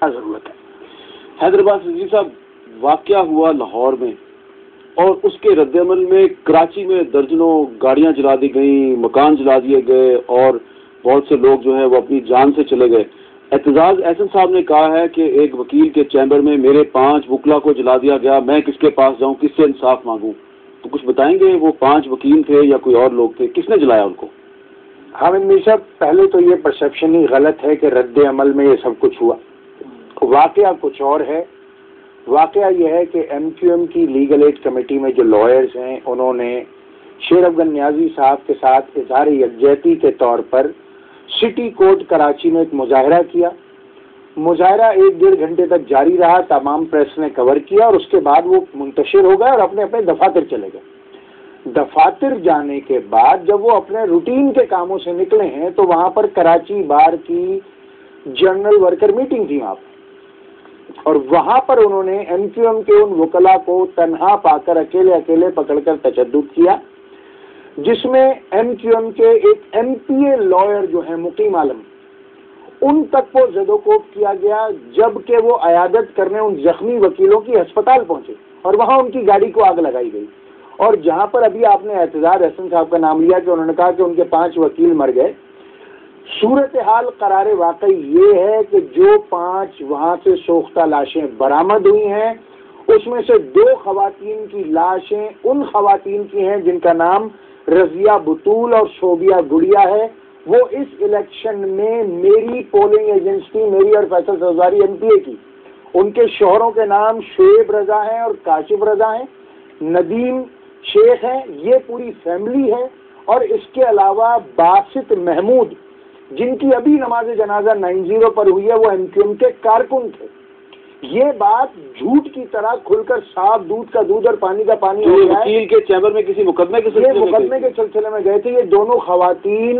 کیا ضرورت ہے؟ حیدرآباد رضوی صاحب، واقعہ ہوا لاہور میں اور اس کے رد عمل میں کراچی میں درجنوں گاڑیاں جلا دی گئیں، مکان جلا دیے گئے اور بہت سے لوگ جو ہیں وہ اپنی جان سے چلے گئے۔ اعتزاز احسن صاحب نے کہا ہے کہ ایک وکیل کے چیمبر میں میرے 5 وکلا کو جلا دیا گیا، میں کس کے پاس جاؤں، کس سے انصاف مانگوں؟ تو کچھ بتائیں گے، وہ 5 وکیل تھے یا کوئی اور لوگ تھے، کس نے جلایا ان کو؟ حامد میر صاحب، پہلے تو یہ پرسیپشن ہی غلط ہے کہ رد عمل میں یہ سب کچھ ہوا، واقعہ کچھ اور ہے۔ واقعہ یہ ہے کہ ایم کیو ایم کی لیگل ایڈ کمیٹی میں جو لائرز ہیں انہوں نے شیر افغان نیازی صاحب کے ساتھ اظہار یکجہتی کے طور پر سٹی کورٹ کراچی میں ایک مظاہرہ کیا۔ مظاہرہ 1-1.5 گھنٹے تک جاری رہا، تمام پریس نے کور کیا اور اس کے بعد وہ منتشر ہو گئے اور اپنے اپنے دفاتر چلے گئے۔ دفاتر جانے کے بعد جب وہ اپنے روٹین کے کاموں سے نکلے ہیں تو وہاں پر کراچی بار کی جنرل ورکر میٹنگ تھی وہاں پر، اور وہاں پر انہوں نے ایم کیو ایم کے ان وکلا کو تنہا پا کر اکیلے پکڑ کر تشدد کیا، جس میں ایم کیو ایم کے ایک ایم پی اے لائر جو ہیں مقیم عالم، ان تک وہ زد و کوب کیا گیا، جبکہ وہ عیادت کرنے ان زخمی وکیلوں کی ہسپتال پہنچے اور وہاں ان کی گاڑی کو آگ لگائی گئی۔ اور جہاں پر ابھی آپ نے اعتزاز احسن صاحب کا نام لیا کہ انہوں نے کہا کہ ان کے 5 وکیل مر گئے، صورتحال قرار واقعی یہ ہے کہ جو 5 وہاں سے سوختہ لاشیں برآمد ہوئی ہیں اس میں سے 2 خواتین کی لاشیں ان خواتین کی ہیں جن کا نام رضیہ بطول اور شوبیہ گڑیا ہے۔ وہ اس الیکشن میں میری پولنگ ایجنٹس تھی، میری اور فیصل سرزاری ایم پی اے کی۔ ان کے شوہروں کے نام شعیب رضا ہیں اور کاشف رضا ہیں، ندیم شیخ ہیں، یہ پوری فیملی ہے۔ اور اس کے علاوہ باسط محمود جن کی ابھی نماز جنازہ 90 پر ہوئی ہے، وہ ایم کیو ایم کے کارکن تھے۔ یہ بات جھوٹ کی طرح کھل کر صاف دودھ کا دودھ اور پانی کا پانی ہو گیا ہے۔ وکیل کے چیمبر میں کسی مقدمے کے سلسلے میں گئے تھے۔ یہ دونوں خواتین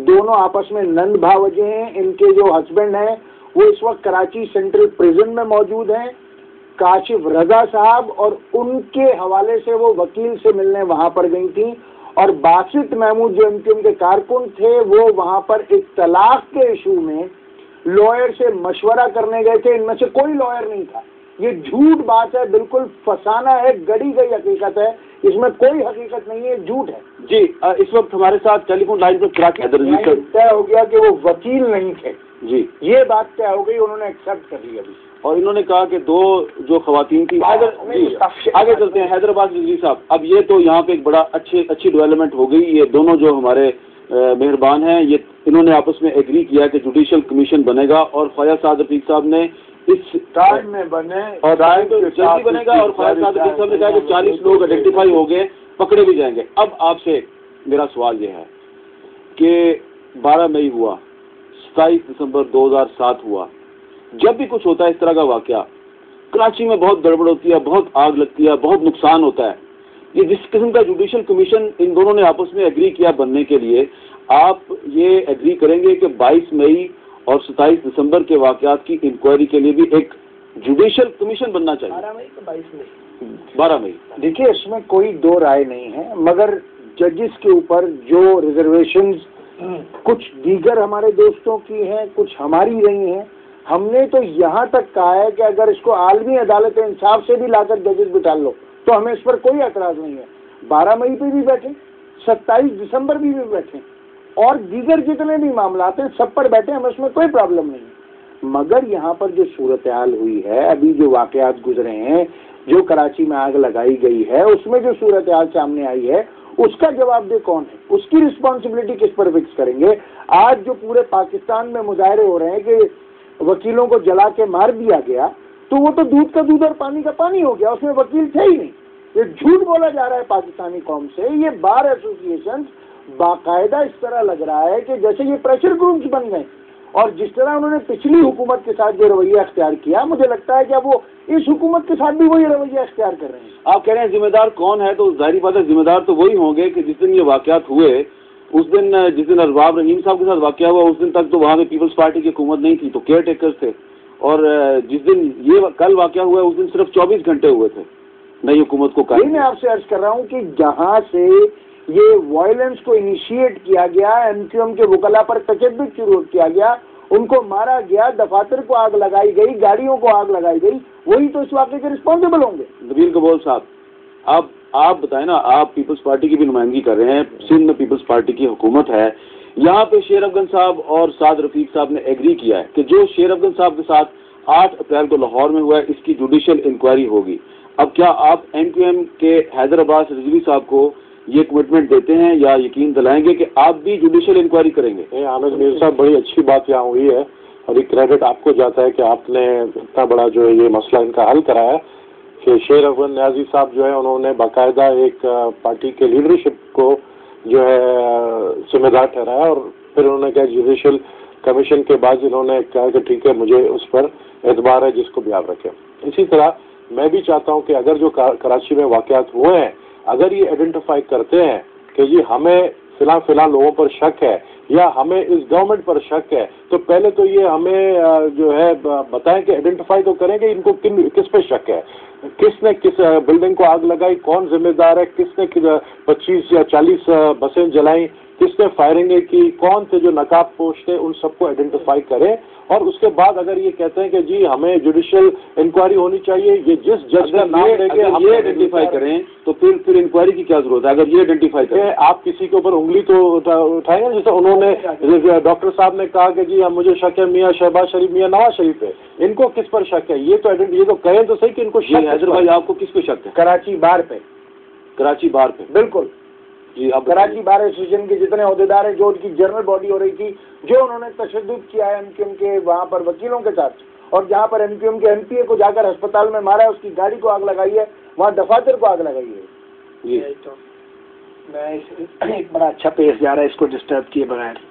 دونوں آپس میں نند بھاوجے ہیں۔ ان کے جو ہسبینڈ ہیں وہ اس وقت کراچی سینٹرل پریزن میں موجود ہیں، کاشف رضا صاحب، اور ان کے حوالے سے وہ وکیل سے ملنے وہاں پر گئی تھیں۔ اور باسط محمود جو ایم کیو ایم کے کارکن تھے وہ وہاں پر ایک طلاق کے ایشو میں لائر سے مشورہ کرنے گئے تھے۔ ان میں سے کوئی لائر نہیں تھا۔ یہ جھوٹ بات ہے، بالکل فسانہ ہے، گڑی گئی حقیقت ہے، اس میں کوئی حقیقت نہیں ہے، جھوٹ ہے۔ جی، اس وقت ہمارے ساتھ ٹیلی فون لائن پر طے ہو گیا کہ وہ وکیل نہیں تھے۔ جی، یہ بات طے ہو گئی، انہوں نے ایکسپٹ کر لی ابھی، اور انہوں نے کہا کہ 2 جو خواتین تھی۔ آگے چلتے ہیں حیدرآباد رضوی صاحب۔ اب یہ تو یہاں پہ ایک بڑا اچھی ڈیولپمنٹ ہو گئی۔ یہ دونوں جو ہمارے مہربان ہیں، یہ انہوں نے آپس میں ایگری کیا کہ جوڈیشل کمیشن بنے گا، اور خواجہ سعد رفیق صاحب نے اس ٹائم میں بنے اور جلدی بنے گا، اور خواجہ سعد رفیق صاحب نے کہا کہ 40 لوگ آئیڈینٹیفائی ہو گئے، پکڑے بھی جائیں گے۔ اب آپ سے میرا سوال یہ ہے کہ 12 مئی ہوا، 27 دسمبر 2007 ہوا، جب بھی کچھ ہوتا ہے اس طرح کا واقعہ، کراچی میں بہت گڑبڑ ہوتی ہے، بہت آگ لگتی ہے، بہت نقصان ہوتا ہے۔ یہ جس قسم کا جوڈیشل کمیشن ان دونوں نے آپس میں ایگری کیا بننے کے لیے، آپ یہ ایگری کریں گے کہ 22 مئی اور 27 دسمبر کے واقعات کی انکوائری کے لیے بھی ایک جوڈیشل کمیشن بننا چاہیے؟ 12 مئی کہ 22 مئی؟ 12 مئی۔ دیکھیے، اس میں کوئی 2 رائے نہیں ہے، مگر ججز کے اوپر جو ریزرویشنز کچھ دیگر ہمارے دوستوں کی ہیں، کچھ ہماری رہی ہیں، ہم نے تو یہاں تک کہا ہے کہ اگر اس کو عالمی عدالت انصاف سے بھی لا کر ججز بٹھا لو تو ہمیں اس پر کوئی اعتراض نہیں ہے۔ 12 مئی پہ بھی بیٹھیں، 27 دسمبر بھی بیٹھیں، اور دیگر جتنے بھی معاملات ہیں سب پر بیٹھیں، ہمیں اس میں کوئی پرابلم نہیں ہے۔ مگر یہاں پر جو صورتحال ہوئی ہے، ابھی جو واقعات گزرے ہیں، جو کراچی میں آگ لگائی گئی ہے، اس میں جو صورتحال سامنے آئی ہے، اس کا جواب دہ کون ہے؟ اس کی رسپانسبلٹی کس پر فکس کریں گے؟ آج جو پورے پاکستان میں مظاہرے ہو رہے ہیں کہ وکیلوں کو جلا کے مار دیا گیا، تو وہ تو دودھ کا دودھ اور پانی کا پانی ہو گیا، اس میں وکیل تھے ہی نہیں۔ یہ جھوٹ بولا جا رہا ہے پاکستانی قوم سے۔ یہ بار ایسوسیشن باقاعدہ اس طرح لگ رہا ہے کہ جیسے یہ پریشر گروپس بن گئے، اور جس طرح انہوں نے پچھلی حکومت کے ساتھ جو رویہ اختیار کیا، مجھے لگتا ہے کہ اب وہ اس حکومت کے ساتھ بھی وہی رویہ اختیار کر رہے ہیں۔ آپ کہہ رہے ہیں ذمہ دار کون ہے، تو ظاہری بات ہے ذمہ دار تو وہی ہوں گے کہ جس دن یہ واقعات ہوئے، جس دن ارباب رحیم صاحب کے ساتھ واقعہ ہوا، اس دن تک تو وہاں پہ پیپلز پارٹی کی حکومت نہیں تھی، تو کیئر ٹیکرز تھے، اور جس دن یہ کل واقعہ ہوا اس دن صرف 24 گھنٹے ہوئے تھے نئی حکومت کو قائم۔ میں آپ سے عرض کر رہا ہوں کہ جہاں سے یہ وائلنس کو انیشیٹ کیا گیا، ایم کیو ایم کے وکلا پر تشدد شروع کیا گیا، ان کو مارا گیا، دفاتر کو آگ لگائی گئی، گاڑیوں کو آگ لگائی گئی، وہی تو اس واقعے کے رسپانسبل ہوں گے۔ نبیل کبول صاحب، آپ بتائیں نا، آپ پیپلز پارٹی کی بھی نمائندگی کر رہے ہیں، سندھ میں پیپلز پارٹی کی حکومت ہے، یہاں پہ شیر افغان صاحب اور سعد رفیق صاحب نے ایگری کیا ہے کہ جو شیر افغان صاحب کے ساتھ 8 اپریل کو لاہور میں ہوا ہے اس کی جوڈیشل انکوائری ہوگی۔ اب کیا آپ ایم کیو ایم کے حیدر عباس رضوی صاحب کو یہ کمٹمنٹ دیتے ہیں یا یقین دلائیں گے کہ آپ بھی جوڈیشل انکوائری کریں گے؟ عامر میر صاحب، بڑی اچھی بات یہاں ہوئی ہے اور یہ کریڈٹ آپ کو جاتا ہے کہ آپ نے اتنا بڑا جو ہے یہ مسئلہ ان کا حل کرایا کہ شیر افغان نیازی صاحب جو ہے انہوں نے باقاعدہ ایک پارٹی کے لیڈرشپ کو جو ہے ذمہ دار ٹھہرایا اور پھر انہوں نے کہا جوڈیشل کمیشن کے بعد انہوں نے کہا کہ ٹھیک ہے مجھے اس پر اعتبار ہے جس کو بھی آپ رکھیں۔ اسی طرح میں بھی چاہتا ہوں کہ اگر جو کراچی میں واقعات ہوئے ہیں اگر یہ آئیڈینٹیفائی کرتے ہیں کہ جی ہمیں فلاں لوگوں پر شک ہے یا ہمیں اس گورنمنٹ پر شک ہے تو پہلے تو یہ ہمیں جو ہے بتائیں کہ آئیڈینٹیفائی تو کریں کہ ان کو کس پہ شک ہے، کس نے کس بلڈنگ کو آگ لگائی، کون ذمہ دار ہے، کس نے 25 یا 40 بسیں جلائیں، کس نے فائرنگیں کی، کون تھے جو نقاب پوش تھے، ان سب کو آئیڈینٹیفائی کریں اور اس کے بعد اگر یہ کہتے ہیں کہ جی ہمیں جوڈیشل انکوائری ہونی چاہیے، یہ جس جج کا نام لے کے یہ آئیڈینٹیفائی کریں تو پھر انکوائری کی کیا ضرورت ہے؟ اگر یہ آئیڈینٹیفائی کریں آپ کسی کے اوپر انگلی تو اٹھائیں گے، جیسے انہوں نے ڈاکٹر صاحب نے کہا کہ جی مجھے شک ہے میاں شہباز شریف میاں نواز شریف پہ، ان کو کس پر شک ہے؟ یہ تو کہیں تو صحیح کہ ان کو شک ہے۔ حیدر بھائی آپ کو کس پہ شک ہے؟ کراچی بار پہ۔ کراچی بار پہ؟ بالکل جی، اب کراچی بار ایسوسیشن کے جتنے عہدیدار ہیں جو ان کی جنرل باڈی ہو رہی تھی، جو انہوں نے تشدد کیا ہے ایم کیو ایم کے وہاں پر وکیلوں کے ساتھ، اور جہاں پر ایم کیو ایم کے ایم پی اے کو جا کر ہسپتال میں مارا ہے، اس کی گاڑی کو آگ لگائی ہے، وہاں دفاتر کو آگ لگائی ہے۔ جی میں ایک بڑا اچھا پیش جا رہا ہے اس کو ڈسٹرب کیے بغیر۔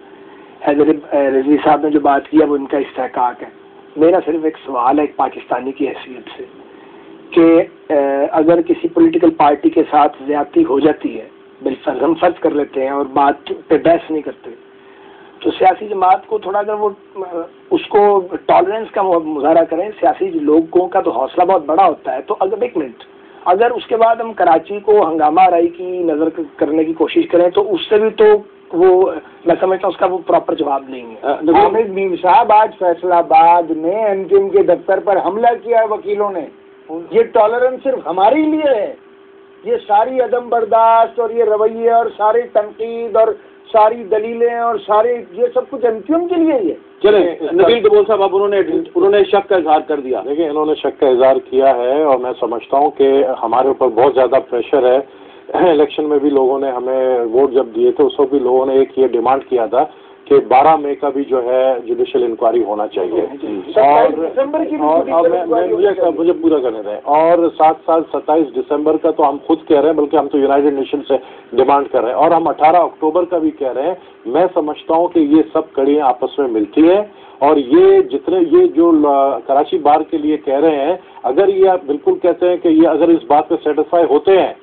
حیدر رضوی صاحب نے جو بات کی ہے وہ ان کا استحقاق ہے۔ میرا صرف ایک سوال ہے ایک پاکستانی کی حیثیت سے کہ اگر کسی پولیٹیکل پارٹی کے ساتھ زیادتی ہو جاتی ہے، بالفرض ہم فرض کر لیتے ہیں اور بات پہ بحث نہیں کرتے، تو سیاسی جماعت کو تھوڑا اگر وہ اس کو ٹالرنس کا مظاہرہ کریں، سیاسی لوگوں کا تو حوصلہ بہت بڑا ہوتا ہے، تو اگر ایک منٹ اگر اس کے بعد ہم کراچی کو ہنگامہ آرائی کی نظر کرنے کی کوشش کریں تو اس سے بھی تو وہ میں سمجھتا ہوں اس کا وہ پراپر جواب نہیں ہے۔ حامد میر صاحب، آج فیصل آباد میں ایم کیو ایم کے دفتر پر حملہ کیا ہے وکیلوں نے، یہ ٹالرنس صرف ہمارے لیے ہے؟ یہ ساری عدم برداشت اور یہ رویے اور ساری تنقید اور ساری دلیلیں اور سارے یہ سب کچھ ایم کیو ایم کے لیے ہی ہے؟ چلیں نبیل کبول صاحب، اب انہوں نے شک کا اظہار کر دیا۔ دیکھیں انہوں نے شک کا اظہار کیا ہے اور میں سمجھتا ہوں کہ ہمارے اوپر بہت زیادہ پریشر ہے۔ الیکشن میں بھی لوگوں نے ہمیں ووٹ جب دیے تھے اس وقت بھی لوگوں نے ایک یہ ڈیمانڈ کیا تھا کہ 12 مئی کا بھی جو ہے جوڈیشل انکوائری ہونا چاہیے، اور مجھے پورا کرنے دیں، اور ساتھ 27 دسمبر کا تو ہم خود کہہ رہے ہیں، بلکہ ہم تو یونائیٹڈ نیشن سے ڈیمانڈ کر رہے ہیں، اور ہم 18 اکتوبر کا بھی کہہ رہے ہیں۔ میں سمجھتا ہوں کہ یہ سب کڑیاں آپس میں ملتی ہیں، اور یہ جو کراچی بار کے لیے کہہ رہے ہیں، اگر یہ آپ بالکل کہتے ہیں کہ یہ اگر اس بات پہ سیٹسفائی ہوتے ہیں،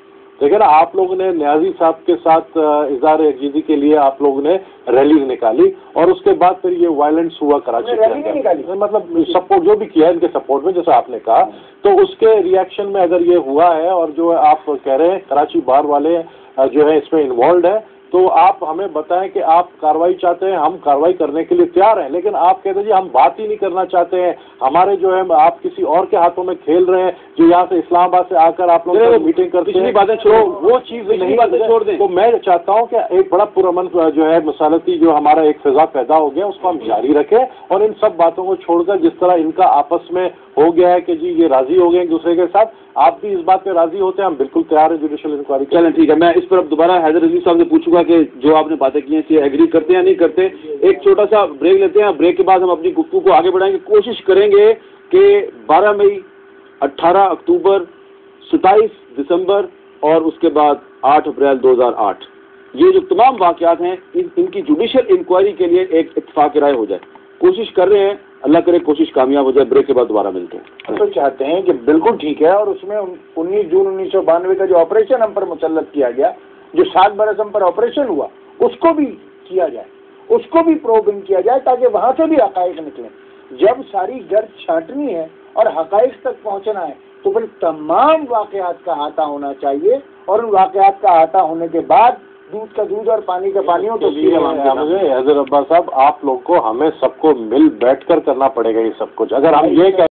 دیکھیں نا آپ لوگوں نے نیازی صاحب کے ساتھ اظہار یکجہتی کے لیے آپ لوگوں نے ریلیز نکالی اور اس کے بعد پھر یہ وائلنس ہوا کراچی کے اندر، مطلب سپورٹ جو بھی کیا ہے ان کے سپورٹ میں جیسا آپ نے کہا، تو اس کے ریئیکشن میں اگر یہ ہوا ہے اور جو آپ کہہ رہے ہیں کراچی بار والے جو ہے اس میں انوالوڈ ہے، تو آپ ہمیں بتائیں کہ آپ کارروائی چاہتے ہیں، ہم کارروائی کرنے کے لیے تیار ہیں، لیکن آپ کہتے ہیں جی ہم بات ہی نہیں کرنا چاہتے ہیں، ہمارے جو ہے آپ کسی اور کے ہاتھوں میں کھیل رہے ہیں، جو یہاں سے اسلام آباد سے آ کر آپ لوگ میٹنگ کرتے ہیں، باتیں تو وہ چیز نہیں چھوڑ دیں۔ تو میں چاہتا ہوں کہ ایک بڑا پرامن جو ہے مسالتی جو ہمارا ایک فضا پیدا ہو گیا اس کو ہم جاری رکھیں، اور ان سب باتوں کو چھوڑ کر جس طرح ان کا آپس میں ہو گیا ہے کہ جی یہ راضی ہو گئے ایک دوسرے کے ساتھ، آپ بھی اس بات پہ راضی ہوتے ہیں، ہم بالکل تیار ہیں جوڈیشل انکوائری۔ چلیں ٹھیک ہے، میں اس پر اب دوبارہ حیدر رضوی صاحب سے پوچھوں گا کہ جو آپ نے باتیں کی ہیں اس سے ایگری کرتے ہیں یا نہیں کرتے۔ ایک چھوٹا سا بریک لیتے ہیں، بریک کے بعد ہم اپنی گفتگو کو آگے بڑھائیں گے، کوشش کریں گے کہ 12 مئی، 18 اکتوبر، 27 دسمبر اور اس کے بعد 8 اپریل 2008 یہ جو تمام واقعات ہیں ان کی جوڈیشل انکوائری کے لیے ایک اتفاق رائے ہو جائے۔ کوشش کر رہے ہیں، اللہ کرے کوشش کامیاب ہو جائے۔ بریک کے بعد دوبارہ ملتے ہیں۔ ہم تو چاہتے ہیں کہ بالکل ٹھیک ہے، اور اس میں 19 جون 1992 کا جو آپریشن ہم پر مسلط کیا گیا، جو 7 برس ہم پر آپریشن ہوا، اس کو بھی کیا جائے، اس کو بھی پروب ان کیا جائے تاکہ وہاں سے بھی حقائق نکلیں۔ جب ساری گرد چھانٹنی ہے اور حقائق تک پہنچنا ہے تو پھر تمام واقعات کا احاطہ ہونا چاہیے، اور ان واقعات کا احاطہ ہونے کے بعد دودھ کا دودھ اور پانی کا پانی ہو تو مجھے حضرت عباس صاحب آپ لوگ کو ہمیں سب کو مل بیٹھ کر کرنا پڑے گا یہ سب کچھ. اگر ہم یہ